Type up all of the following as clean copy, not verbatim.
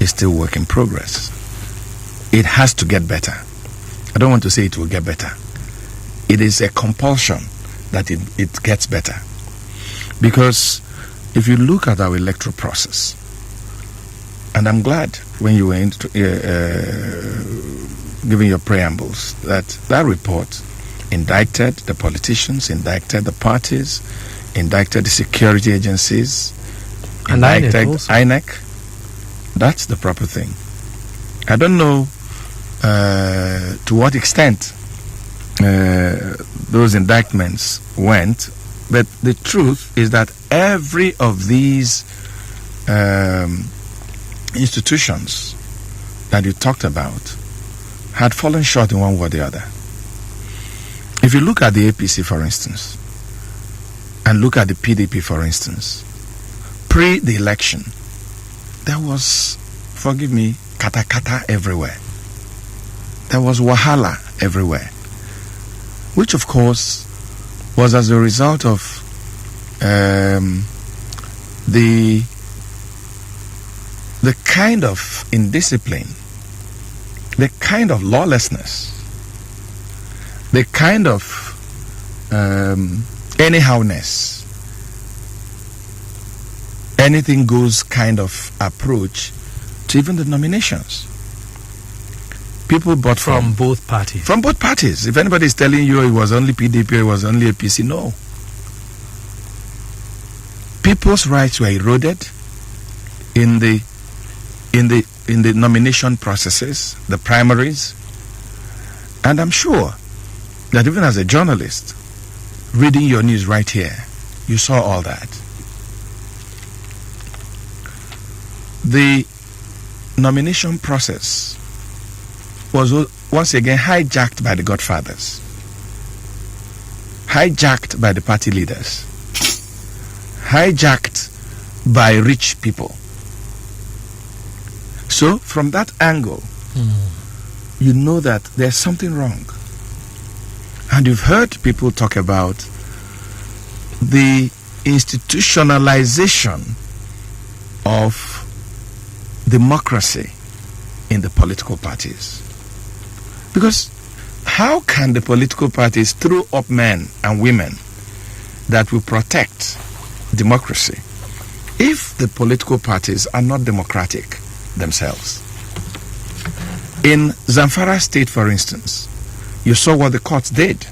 is still work in progress. It has to get better. I don't want to say it will get better. It is a compulsion that it gets better. Because if you look at our electoral process, and I'm glad when you were giving your preambles that report indicted the politicians, indicted the parties, indicted the security agencies, and indicted INEC. That's the proper thing. I don't know to what extent those indictments went, but the truth is that every of these institutions that you talked about had fallen short in one way or the other. If you look at the APC, for instance, and look at the PDP, for instance, pre the election, there was, forgive me, kata everywhere. There was wahala everywhere, which of course was as a result of the kind of indiscipline, the kind of lawlessness, the kind of anyhowness, anything goes kind of approach to even the nominations. People bought from both parties. From both parties. If anybody is telling you it was only PDP, it was only APC, no. People's rights were eroded in the nomination processes, the primaries, and I'm sure that even as a journalist, reading your news right here, you saw all that. The nomination process was once again hijacked by the godfathers, hijacked by the party leaders, hijacked by rich people. So from that angle, you know that there's something wrong. And you've heard people talk about the institutionalization of democracy in the political parties. Because how can the political parties throw up men and women that will protect democracy if the political parties are not democratic themselves? In Zamfara State, for instance, you saw what the courts did.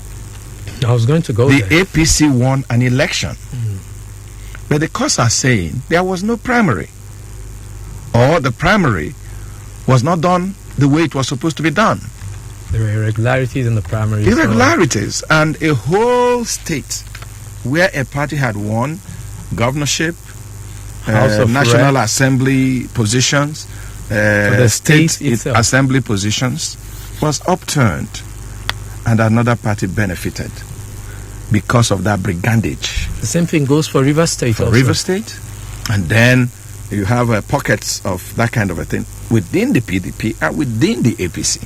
I was going to go there. The there. APC won an election. But the courts are saying there was no primary. Or the primary was not done the way it was supposed to be done. There were irregularities in the primaries. Irregularities. And a whole state where a party had won governorship, National Assembly positions, the state assembly positions, was upturned, and another party benefited because of that brigandage. The same thing goes for River State. For River State, and then you have pockets of that kind of a thing within the PDP and within the APC.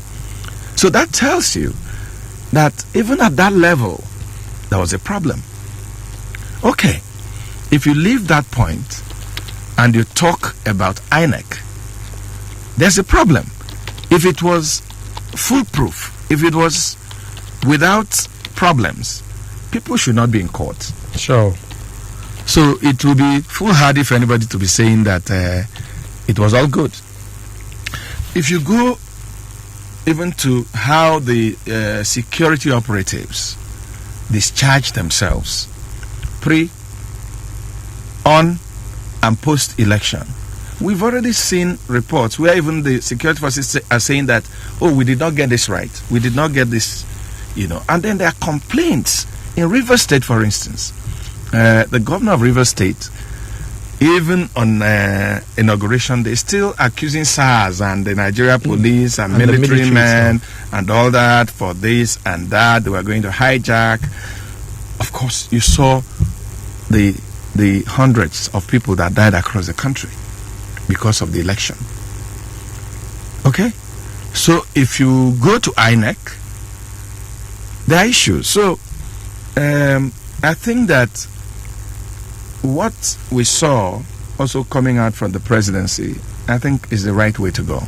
So that tells you that even at that level, there was a problem. Okay, if you leave that point and you talk about INEC, there's a problem. If it was foolproof, if it was without problems, people should not be in court. Sure. So it will be foolhardy for anybody to be saying that it was all good. If you go even to how the security operatives discharge themselves pre, on, and post-election, we've already seen reports where even the security forces are saying that, oh, we did not get this right, we did not get this, and then there are complaints. In River State, for instance, the governor of River State, even on inauguration, they're still accusing SARS and the Nigeria police and military men and all that for this and that. They were going to hijack. Of course, you saw the hundreds of people that died across the country because of the election. Okay? So if you go to INEC, there are issues. So I think that what we saw also coming out from the presidency I think is the right way to go.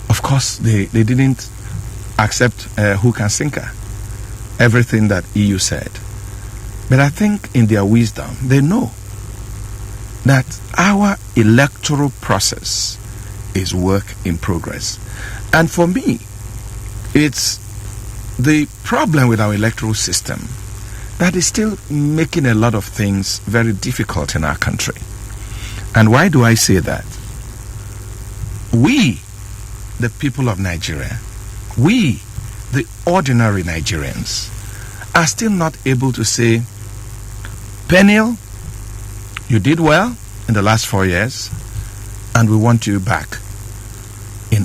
Of course, they didn't accept hook and sinker, everything that EU said. But I think in their wisdom, they know that our electoral process is work in progress. And for me, it's the problem with our electoral system that is still making a lot of things very difficult in our country. And why do I say that? We, the people of Nigeria, we, the ordinary Nigerians, are still not able to say, Peniel, you did well in the last 4 years, and we want you back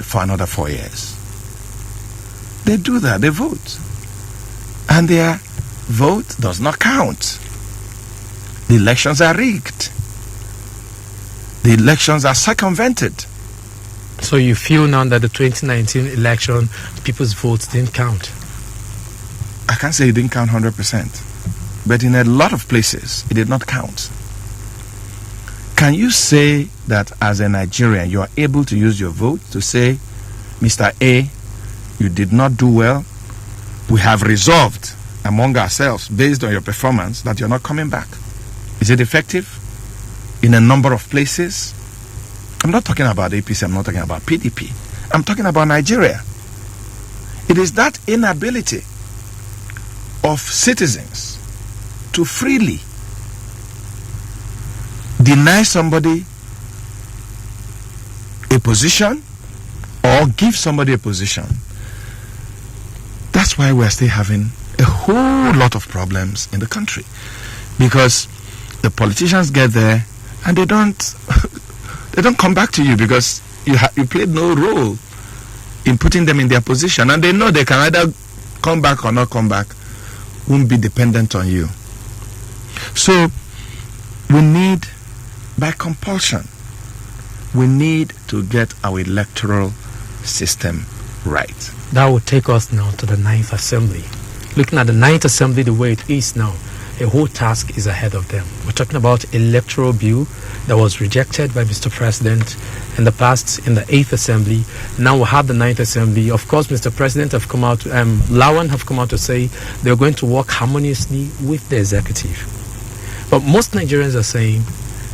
for another 4 years. They do that, they vote. And their vote does not count. The elections are rigged. The elections are circumvented. So you feel now that the 2019 election, people's votes didn't count? I can't say it didn't count 100%, but in a lot of places, it did not count. Can you say that as a Nigerian, you are able to use your vote to say, Mr. A, you did not do well. We have resolved among ourselves, based on your performance, that you're not coming back. Is it effective? In a number of places? I'm not talking about APC, I'm not talking about PDP. I'm talking about Nigeria. It is that inability of citizens to freely deny somebody a position or give somebody a position. That's why we're still having a whole lot of problems in the country, because the politicians get there and they don't come back to you because you played no role in putting them in their position, and they know they can either come back or not come back, won't be dependent on you. So we need, by compulsion, we need to get our electoral system right. That will take us now to the 9th Assembly. Looking at the 9th Assembly the way it is now, a whole task is ahead of them. We're talking about electoral bill that was rejected by Mr. President in the past in the 8th Assembly. Now we have the 9th Assembly. Of course, Mr. President have come out, Lawan have come out to say they're going to work harmoniously with the executive. But most Nigerians are saying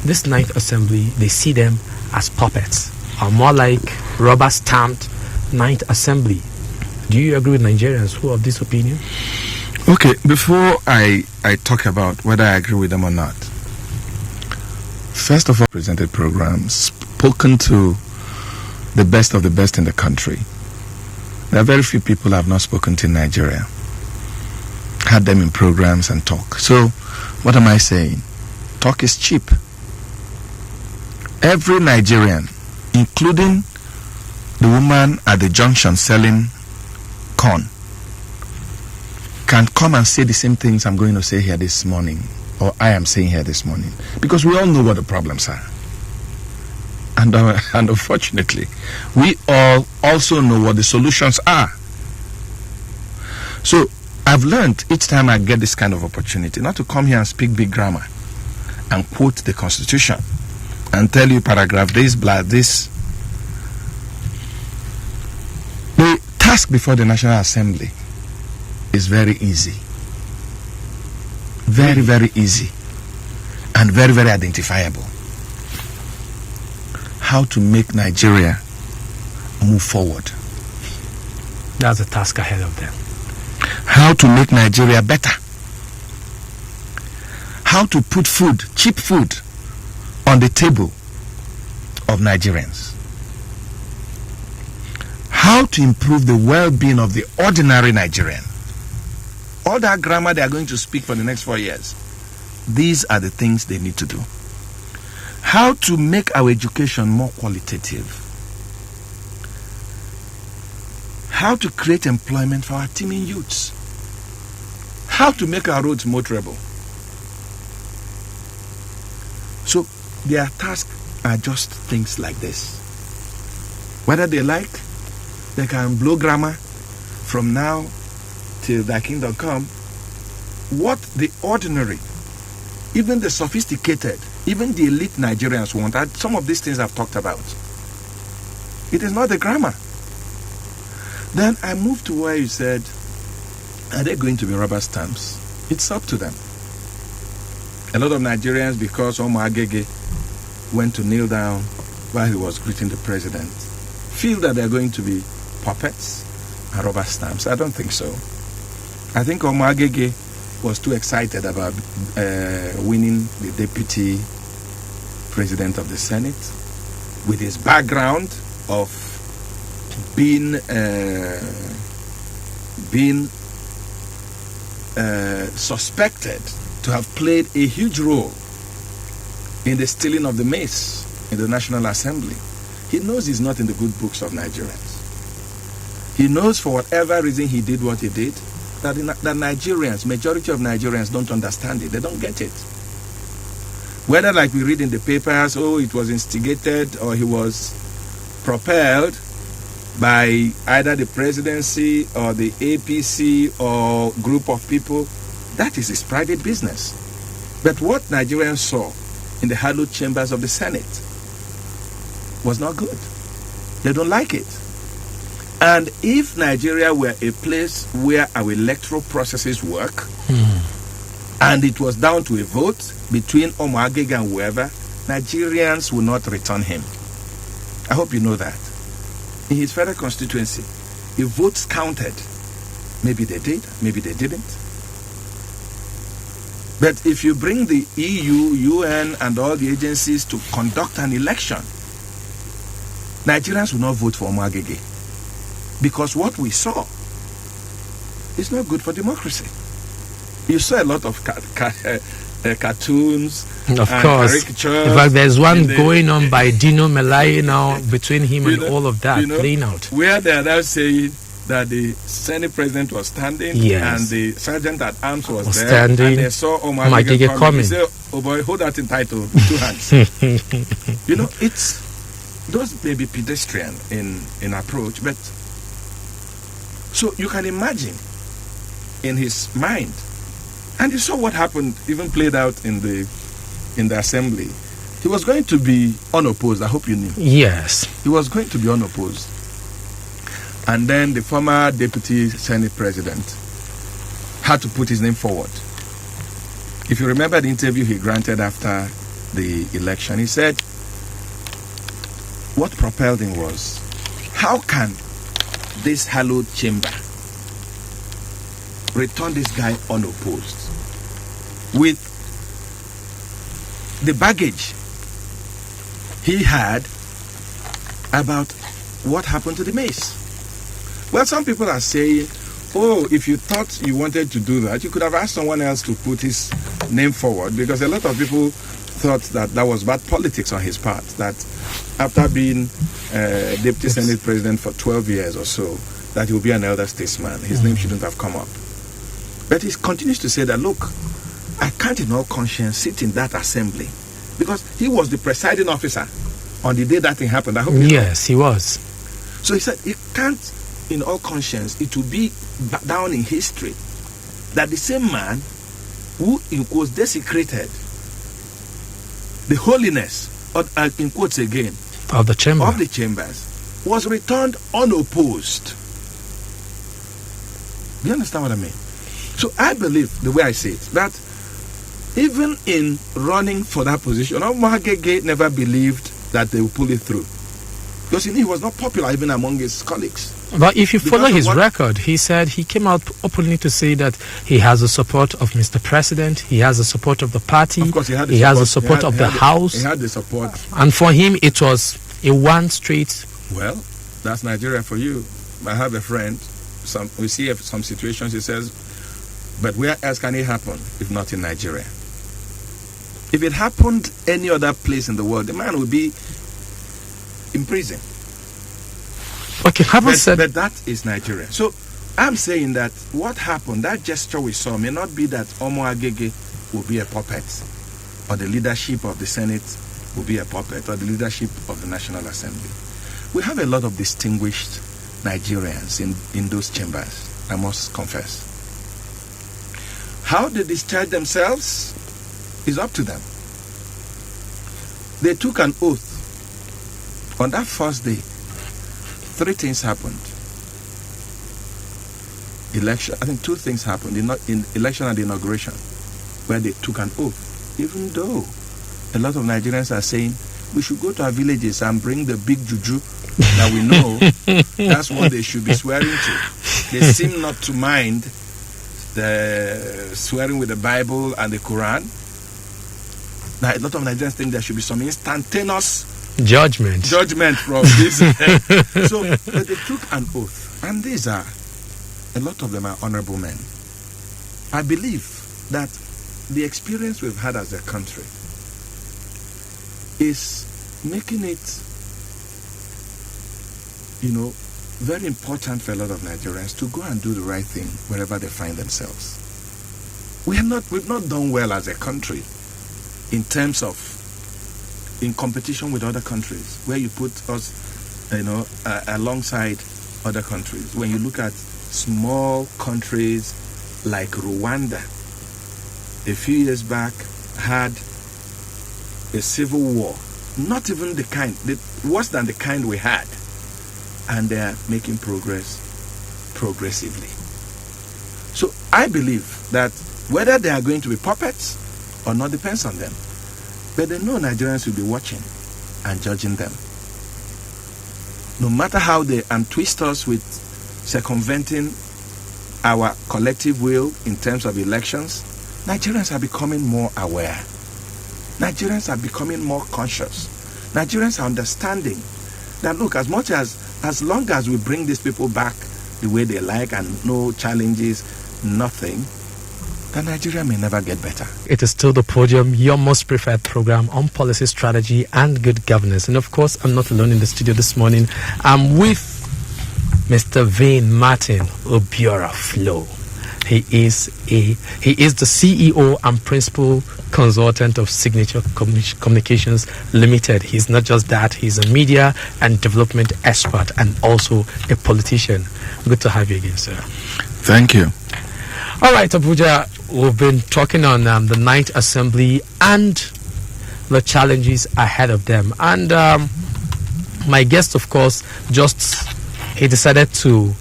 this 9th Assembly, they see them as puppets, or more like rubber-stamped 9th Assembly. Do you agree with Nigerians who are of this opinion? Okay, before I talk about whether I agree with them or not, first of all, presented programs, spoken to the best of the best in the country. There are very few people I have not spoken to in Nigeria. Had them in programs and talk. So, what am I saying? Talk is cheap. Every Nigerian, including the woman at the junction selling corn, can come and say the same things I'm going to say here this morning, or I am saying here this morning, because we all know what the problems are. And unfortunately, we all also know what the solutions are. So I've learned each time I get this kind of opportunity not to come here and speak big grammar and quote the Constitution and tell you paragraph this, blah, this. The task before the National Assembly is very easy. Very, very easy. And very, very identifiable. How to make Nigeria move forward. That's the task ahead of them. How to make Nigeria better. How to put food, cheap food, on the table of Nigerians. How to improve the well-being of the ordinary Nigerian. All that grammar they are going to speak for the next 4 years. These are the things they need to do. How to make our education more qualitative. How to create employment for our teeming youths. How to make our roads motorable. So their tasks are just things like this. Whether they like, they can blow grammar from now till thy kingdom come. What the ordinary, even the sophisticated, even the elite Nigerians want. Some of these things I've talked about. It is not the grammar. Then I moved to where you said, are they going to be rubber stamps? It's up to them. A lot of Nigerians, because Omo Agege went to kneel down while he was greeting the president, feel that they're going to be puppets and rubber stamps. I don't think so. I think Omo Agege was too excited about winning the deputy president of the Senate with his background of being suspected to have played a huge role in the stealing of the maize in the National Assembly. He knows he's not in the good books of Nigerians. He knows for whatever reason he did what he did, that Nigerians, majority of Nigerians don't understand it. They don't get it. Whether, like we read in the papers, it was instigated or he was propelled by either the presidency or the APC or group of people, that is his private business. But what Nigerians saw in the hallowed chambers of the Senate was not good. They don't like it. And if Nigeria were a place where our electoral processes work, and it was down to a vote between Omo Agege and whoever, Nigerians will not return him. I hope you know that. In his federal constituency, if votes counted, maybe they did, maybe they didn't. But if you bring the EU, UN, and all the agencies to conduct an election, Nigerians will not vote for Omo Agege. Because what we saw is not good for democracy. You saw a lot of cartoons, of course. In fact, there's one going on by Dino Melaye now between him and all of that playing out. Where they are now saying that the Senate president was standing, and the sergeant at arms was there, standing, and they saw Omo Agege coming. He said, "Oh boy, hold that in title with 2 hands." It's those may be pedestrian in approach, but so you can imagine in his mind. And you saw what happened, even played out in the assembly. He was going to be unopposed. I hope you knew. Yes. He was going to be unopposed. And then the former deputy Senate president had to put his name forward. If you remember the interview he granted after the election, he said what propelled him was, how can this hallowed chamber return this guy unopposed with the baggage he had about what happened to the maize? Well, some people are saying, if you thought you wanted to do that, you could have asked someone else to put his name forward, because a lot of people thought that was bad politics on his part, that after being deputy Senate president for 12 years or so, that he will be an elder statesman. His name shouldn't have come up. But he continues to say that, look, I can't in all conscience sit in that assembly, because he was the presiding officer on the day that thing happened. I hope you know. Yes, he was. So he said, he can't in all conscience, it will be down in history that the same man who, in quotes, desecrated the holiness, in quotes again, of the chambers, was returned unopposed. Do you understand what I mean? So I believe, the way I see it, that even in running for that position, Omo Agege never believed that they would pull it through, because he was not popular even among his colleagues. But if you follow his record, he said he came out openly to say that he has the support of Mr. President, he has the support of the party, of course he has the support of the House. He had the support. And for him, it was a one straight. Well, that's Nigeria for you. I have a friend, we see some situations, he says, but where else can it happen if not in Nigeria? If it happened any other place in the world, the man would be in prison. Okay, but that is Nigeria. So I'm saying that what happened, that gesture we saw, may not be that Omo Agege will be a puppet, or the leadership of the Senate will be a puppet, or the leadership of the National Assembly. We have a lot of distinguished Nigerians in those chambers, I must confess. How they discharge themselves is up to them. They took an oath. On that first day, 3 things happened. Election, I think 2 things happened. In election and inauguration, where they took an oath. Even though a lot of Nigerians are saying we should go to our villages and bring the big juju that we know, that's what they should be swearing to. They seem not to mind the swearing with the Bible and the Quran. Now, a lot of Nigerians think there should be some instantaneous judgment from this. So they took an oath, and these are, a lot of them are honorable men. I believe that the experience we've had as a country is making it, very important for a lot of Nigerians to go and do the right thing wherever they find themselves. We've not done well as a country in terms of in competition with other countries, where you put us, alongside other countries. When you look at small countries like Rwanda, a few years back had a civil war, not even worse than the kind we had, and they are making progress progressively. So I believe that whether they are going to be puppets or not depends on them, but they know Nigerians will be watching and judging them. No matter how they twist us with circumventing our collective will in terms of elections, Nigerians are becoming more aware. Nigerians are becoming more conscious. Nigerians are understanding that, look, as long as we bring these people back the way they like and no challenges, nothing, then Nigeria may never get better. It is still The Podium, your most preferred program on policy, strategy, and good governance. And of course, I'm not alone in the studio this morning. I'm with Mr. VinMartin Obiora Ilo. He is the CEO and principal consultant of Signature Communications Limited. He's not just that, he's a media and development expert and also a politician. Good to have you again, sir. Thank you. All right, Abuja, we've been talking on the 9th Assembly and the challenges ahead of them. And my guest, of course, he decided to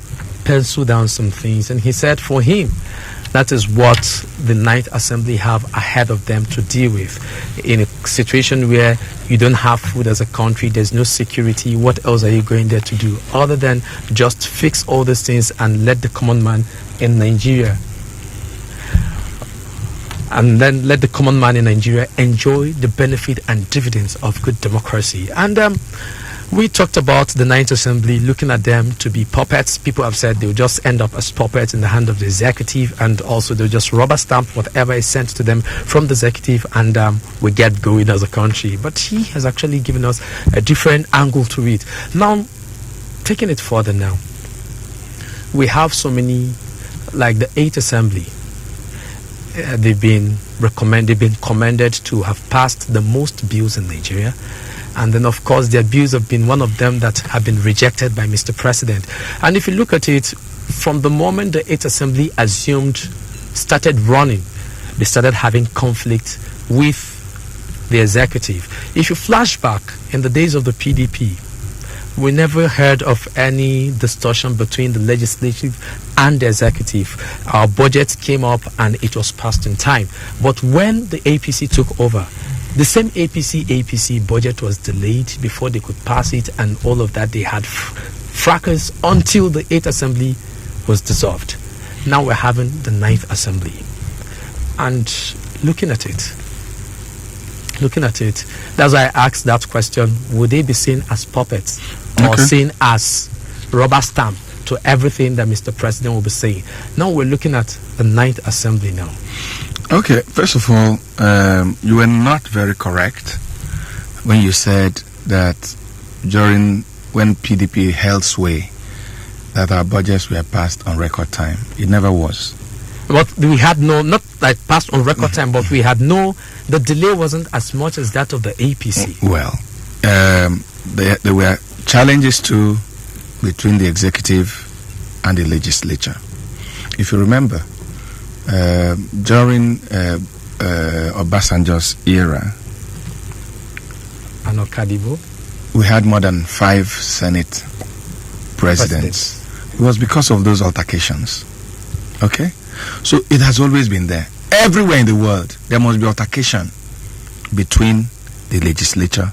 pencil down some things. And he said for him, that is what the 9th Assembly have ahead of them to deal with. In a situation where you don't have food as a country, there's no security, what else are you going there to do other than just fix all these things and let the common man in Nigeria enjoy the benefit and dividends of good democracy. And we talked about the 9th Assembly, looking at them to be puppets. People have said they'll just end up as puppets in the hand of the executive, and also they'll just rubber stamp whatever is sent to them from the executive, and we get going as a country. But he has actually given us a different angle to it. Now, taking it further now, we have so many, like the 8th Assembly, they've been commended to have passed the most bills in Nigeria. And then, of course, their bills have been one of them that have been rejected by Mr. President. And if you look at it, from the moment the 8th Assembly started running, they started having conflict with the executive. If you flash back in the days of the PDP, we never heard of any discussion between the legislative and the executive. Our budget came up and it was passed in time. But when the APC took over, the same APC budget was delayed before they could pass it, and all of that, they had fracas until the 8th Assembly was dissolved. Now we're having the 9th Assembly. And looking at it, that's why I asked that question: would they be seen as puppets or seen as rubber stamp to everything that Mr. President will be saying? Now we're looking at the 9th Assembly now. Okay, first of all, you were not very correct when you said that when PDP held sway, that our budgets were passed on record time. It never was. But we had not like passed on record time, but we had the delay wasn't as much as that of the APC. Well, there were challenges too between the executive and the legislature. If you remember, during Obasanjo's era, And Okadibo? We had more than 5 Senate presidents. It was because of those altercations. Okay? So it has always been there. Everywhere in the world, there must be altercation between the legislature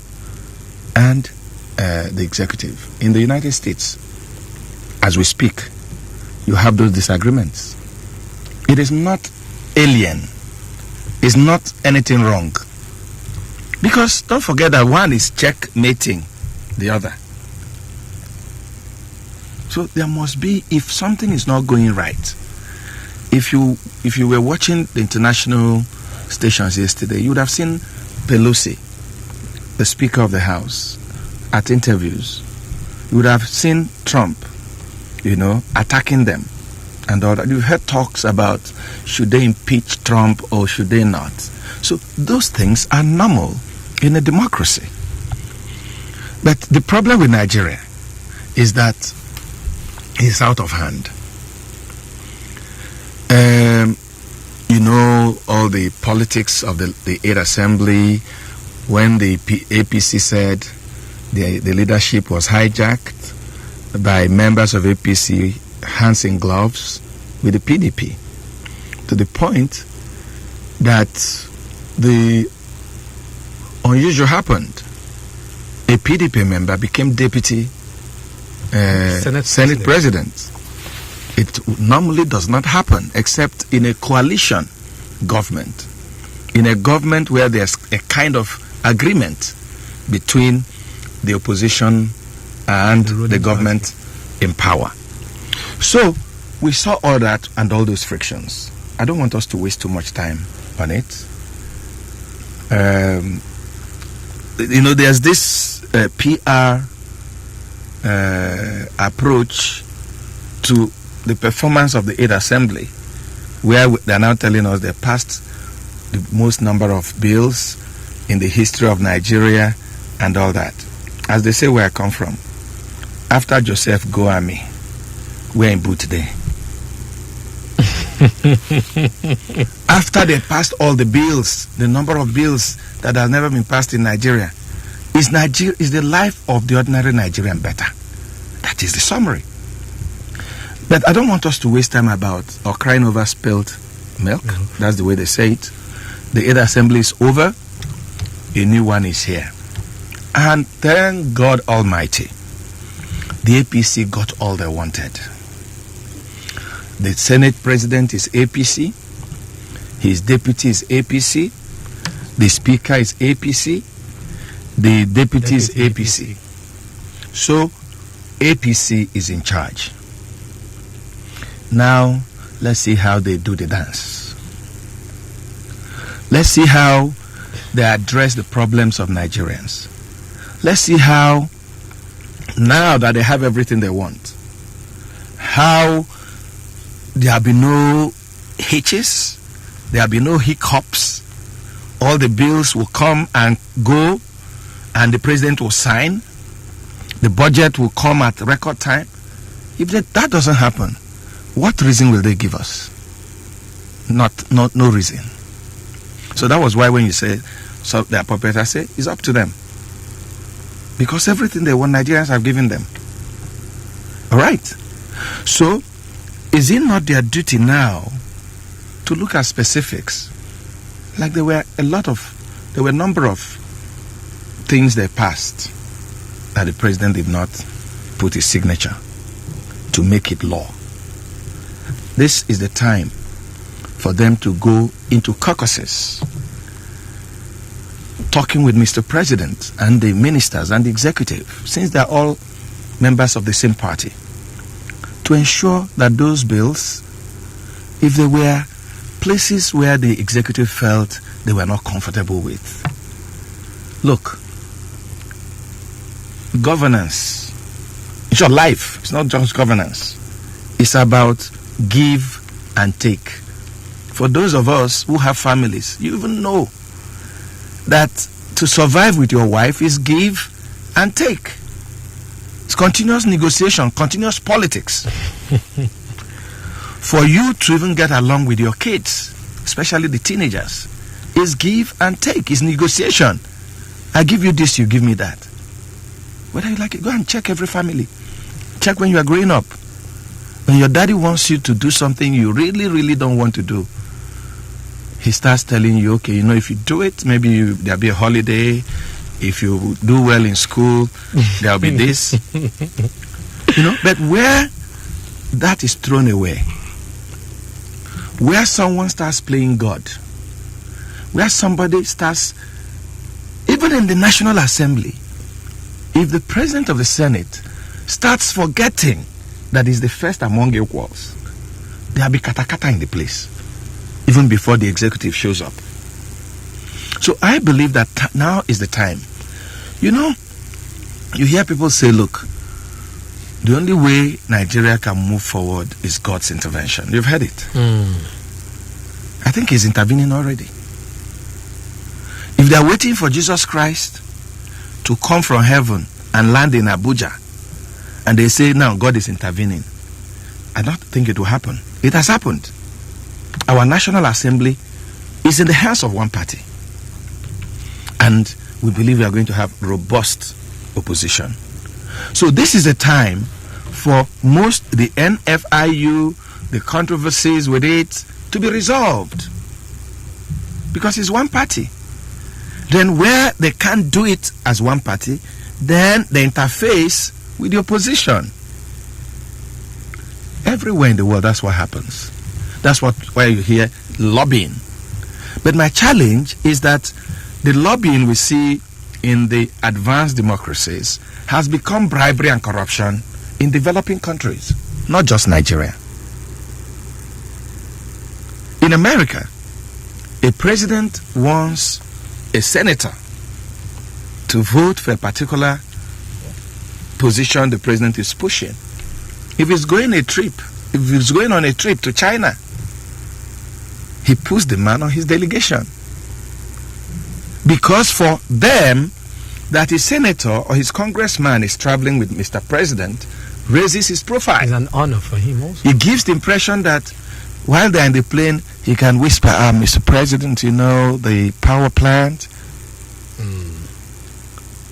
and the executive. In the United States, as we speak, you have those disagreements. It is not alien. It's not anything wrong. Because don't forget that one is checkmating the other. So there must be, if something is not going right, if you were watching the international stations yesterday, you would have seen Pelosi, the Speaker of the House, at interviews. You would have seen Trump, attacking them and all that. You've heard talks about should they impeach Trump or should they not. So those things are normal in a democracy. But the problem with Nigeria is that it's out of hand. All the politics of the 8th Assembly, when the APC said the leadership was hijacked by members of APC, hands in gloves with the PDP, to the point that the unusual happened. A PDP member became deputy Senate President. It normally does not happen except in a coalition government. In a government where there's a kind of agreement between the opposition and the government in power. So we saw all that and all those frictions. I don't want us to waste too much time on it. There's this PR approach to the performance of the 8th Assembly, where they're now telling us they passed the most number of bills in the history of Nigeria and all that. As they say where I come from, after Joseph Goami, we're in boot today. After they passed all the bills, the number of bills that have never been passed in Nigeria, is the life of the ordinary Nigerian better? That is the summary. But I don't want us to waste time about or crying over spilled milk. That's the way they say it. The 8th Assembly is over. A new one is here. And thank God Almighty, the APC got all they wanted. The Senate President is APC. His deputy is APC. The Speaker is APC. The deputy is APC. So APC is in charge. Now let's see how they do the dance. Let's see how they address the problems of Nigerians. Let's see how, now that they have everything they want, how there will be no hitches, there will be no hiccups. All the bills will come and go, and the president will sign. The budget will come at record time. If that doesn't happen, what reason will they give us? No reason. So that was why when you say, so the appropriators say, it's up to them. Because everything they want, Nigerians have given them. All right. So, is it not their duty now to look at specifics? Like there were a number of things they passed that the president did not put his signature to make it law. This is the time for them to go into caucuses, talking with Mr. President and the ministers and the executive, since they're all members of the same party, to ensure that those bills, if there were places where the executive felt they were not comfortable with. Look, governance, it's your life. It's not just governance. It's about give and take. For those of us who have families, you even know that to survive with your wife is give and take. It's continuous negotiation, continuous politics. For you to even get along with your kids, especially the teenagers, is give and take, is negotiation. I give you this, you give me that. Whether you like it, go and check every family. Check when you are growing up. When your daddy wants you to do something you really, really don't want to do, he starts telling you, okay, if you do it, maybe there'll be a holiday. If you do well in school, there'll be this. But where that is thrown away, where someone starts playing God, where somebody starts, even in the National Assembly, if the President of the Senate starts forgetting that he's the first among equals, there'll be kata-kata in the place, even before the executive shows up. So I believe that now is the time. You hear people say, look, the only way Nigeria can move forward is God's intervention. You've heard it. I think he's intervening already. If they're waiting for Jesus Christ to come from heaven and land in Abuja, and they say now God is intervening, I don't think it will happen. It has happened. Our National Assembly is in the hands of one party. And we believe we are going to have robust opposition. So this is a time for the NFIU, the controversies with it, to be resolved. Because it's one party. Then where they can't do it as one party, then they interface with the opposition. Everywhere in the world, that's what happens. That's where you hear lobbying. But my challenge is that the lobbying we see in the advanced democracies has become bribery and corruption in developing countries, not just Nigeria. In America, a president wants a senator to vote for a particular position the president is pushing. If he's going on a trip to China, he puts the man on his delegation. Because for them, that his senator or his congressman is traveling with Mr. President raises his profile. It's an honor for him also. He gives the impression that while they're in the plane, he can whisper, Mr. President, the power plant.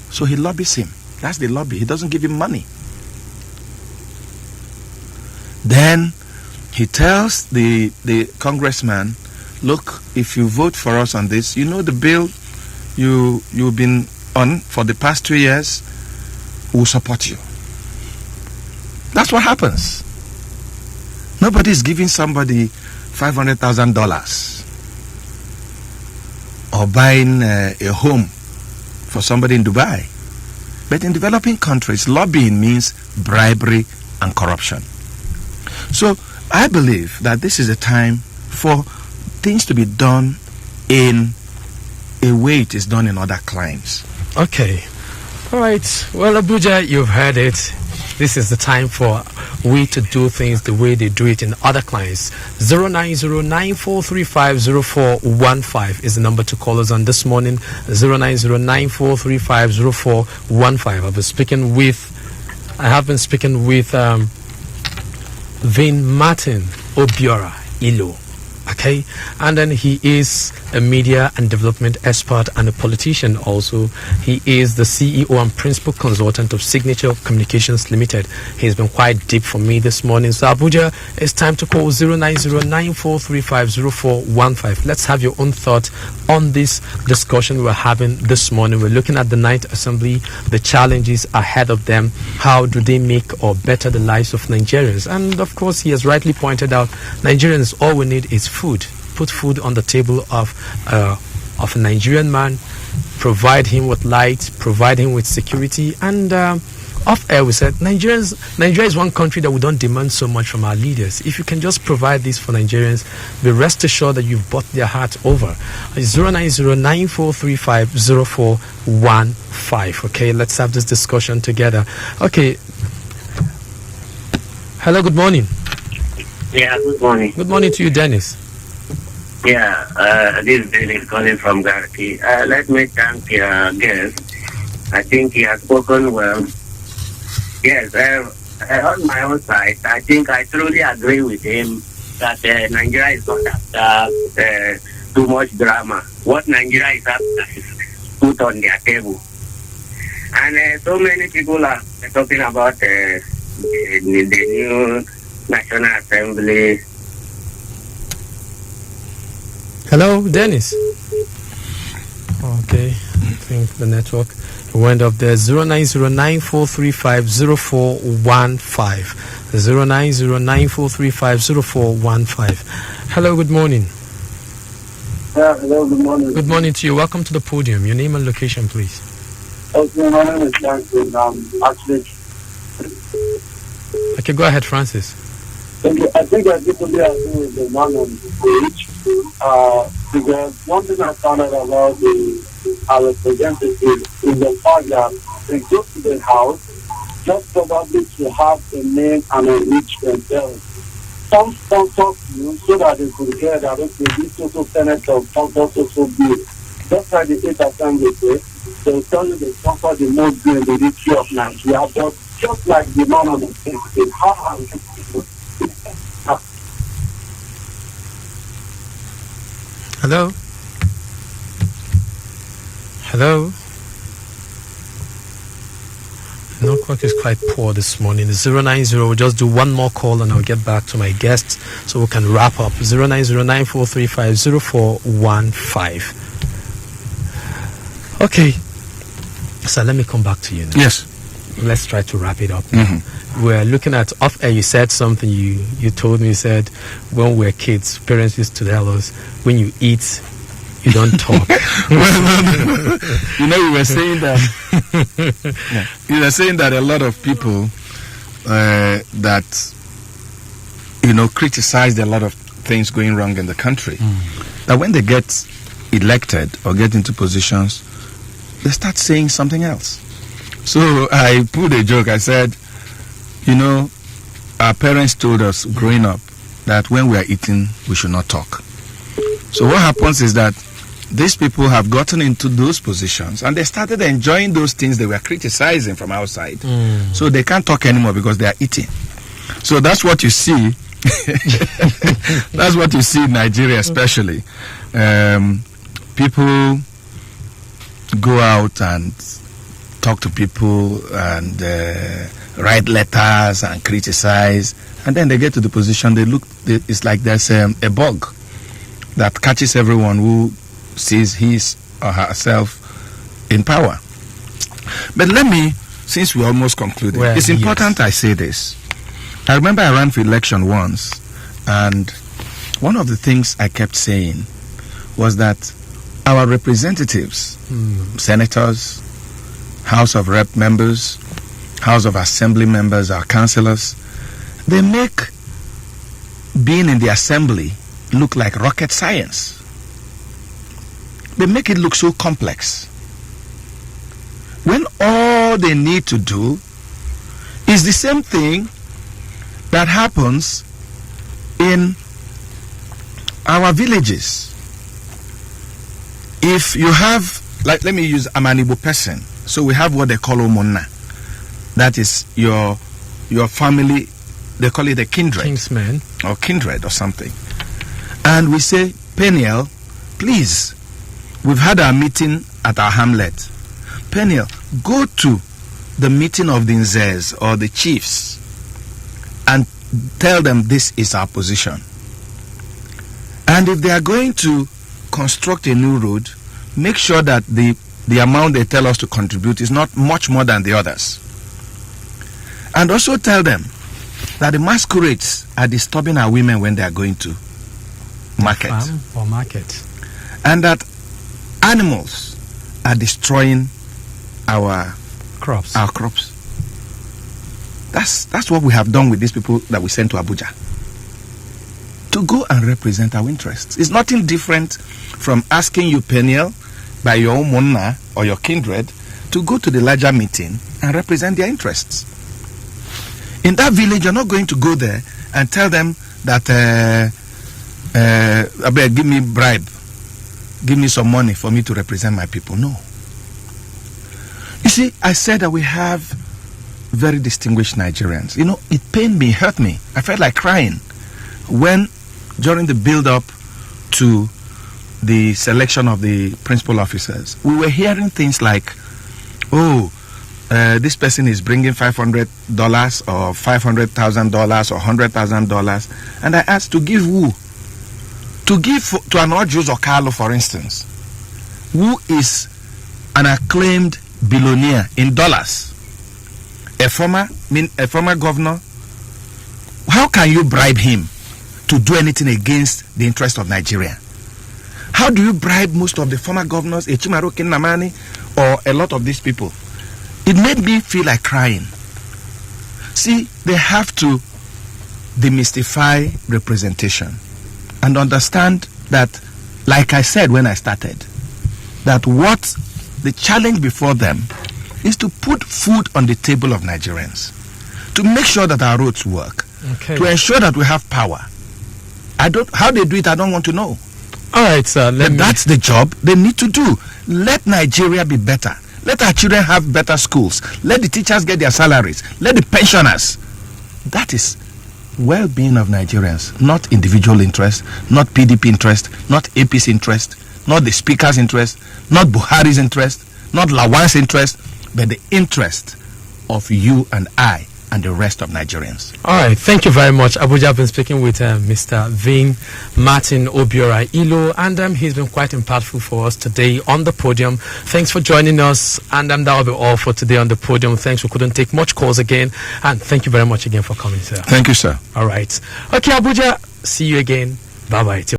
So he lobbies him. That's the lobby. He doesn't give him money. Then he tells the congressman, look, if you vote for us on this, the bill you've been on for the past 2 years, we'll support you. That's what happens. Nobody is giving somebody $500,000 or buying a home for somebody in Dubai. But in developing countries, lobbying means bribery and corruption. So I believe that this is a time for things to be done in a way it is done in other climes. Okay. All right. Well, Abuja, you've heard it. This is the time for we to do things the way they do it in other clients. 09094350415 is the number to call us on this morning. 09094350415. I have been speaking with VinMartin Obiora Ilo. Okay, and then he is a media and development expert and a politician also. He is the CEO and principal consultant of Signature Communications Limited. He's been quite deep for me this morning. So Abuja, it's time to call 09094350415. Let's have your own thought on this discussion we're having this morning. We're looking at the Ninth Assembly, the challenges ahead of them. How do they make or better the lives of Nigerians? And of course, he has rightly pointed out, Nigerians, all we need is food. Put food on the table of a Nigerian man, provide him with light, provide him with security, and off air we said Nigeria is one country that we don't demand so much from our leaders. If you can just provide this for Nigerians, be rest assured that you've bought their heart over. 09094350415. Okay, let's have this discussion together. Okay. Hello, good morning. Yeah, good morning. Good morning to you, Dennis. Yeah, this is Dennis calling from Garki. Let me thank your guest. I think he has spoken well. Yes, on my own side, I think I truly agree with him that Nigeria is not after too much drama. What Nigeria is after is put on their table. And so many people are talking about the new National Assembly. Hello, Dennis. Okay, I think the network went up there. 0909-435-0415. 0909-435-0415. Hello, good morning. Yeah, hello, good morning. Good morning to you. Welcome to the podium. Your name and location, please. Okay, my name is Francis. Actually, Okay, go ahead, Francis. okay, I think I definitely agree with the man on the stage. Because one thing I found out about our representatives is the fact that they go to the house just probably to have a name and enrich themselves. Some sponsor you so that they could hear that, okay, this also senator sponsors also bill. Just like the 8th Assembly say, they'll tell you they sponsor the most bill in the history of Nigeria, but just like the man on the stage said, how are you people? Hello? Hello? The network is quite poor this morning. 090, we'll just do one more call and I'll get back to my guests so we can wrap up. 09094350415. Okay. So let me come back to you now. Yes. Let's try to wrap it up now. We're looking at off air. You said something. You told me. You said when we're kids, parents used to tell us when you eat, you don't talk. Well, you know, you were saying that. You were saying that a lot of people that criticized a lot of things going wrong in the country. That when they get elected or get into positions, they start saying something else. So I put a joke. I said, our parents told us growing up that when we are eating, we should not talk. So what happens is that these people have gotten into those positions and they started enjoying those things they were criticizing from outside. So they can't talk anymore because they are eating. So that's what you see. That's what you see in Nigeria especially. People go out and talk to people and write letters and criticize, and then they get to the position, it's like there's a bug that catches everyone who sees his or herself in power. But let me, since we almost concluded, it's important I say this. I remember I ran for election once, and one of the things I kept saying was that our representatives, senators, House of Rep members, House of Assembly members, our councillors, they make being in the assembly look like rocket science. They make it look so complex. When all they need to do is the same thing that happens in our villages. If you have, let me use, I'm an Igbo person. So we have what they call Omonna. That is your family, they call it a kindred. Kingsman. Or kindred or something. And we say, Peniel, please, we've had our meeting at our hamlet. Peniel, go to the meeting of the Nzes or the chiefs and tell them this is our position. And if they are going to construct a new road, make sure that the amount they tell us to contribute is not much more than the others. And also tell them that the masquerades are disturbing our women when they are going to market. Farm or market. And that animals are destroying our crops. That's what we have done with these people that we sent to Abuja. To go and represent our interests. It's nothing different from asking you, Peniel, by your own Monna or your kindred, to go to the larger meeting and represent their interests. In that village, you're not going to go there and tell them that, give me bribe, give me some money for me to represent my people. No. You see, I said that we have very distinguished Nigerians. It pained me, hurt me. I felt like crying when, during the build-up to the selection of the principal officers, we were hearing things like, this person is bringing $500 or $500,000 or $100,000. And I asked, to give who? To give to an Ojus or Carlo, for instance, who is an acclaimed billionaire in dollars, a former governor. How can you bribe him to do anything against the interest of Nigeria? How do you bribe most of the former governors, Echimaroke Namani, or a lot of these people? It made me feel like crying. See, they have to demystify representation and understand that, like I said when I started, that what the challenge before them is to put food on the table of Nigerians, to make sure that our roads work, to ensure that we have power. How they do it, I don't want to know. All right, sir. That's the job they need to do. Let Nigeria be better. Let our children have better schools. Let the teachers get their salaries. Let the pensioners. That is well-being of Nigerians, not individual interest, not PDP interest, not AP's interest, not the speaker's interest, not Buhari's interest, not Lawan's interest, but the interest of you and I and the rest of Nigerians. All right, thank you very much. Abuja, I've been speaking with Mr. VinMartin Obiora Ilo, and he's been quite impactful for us today on the podium. Thanks for joining us, and that will be all for today on the podium. Thanks, we couldn't take much calls again, and thank you very much again for coming, sir. Thank you, sir. All right. Okay, Abuja, see you again. Bye-bye.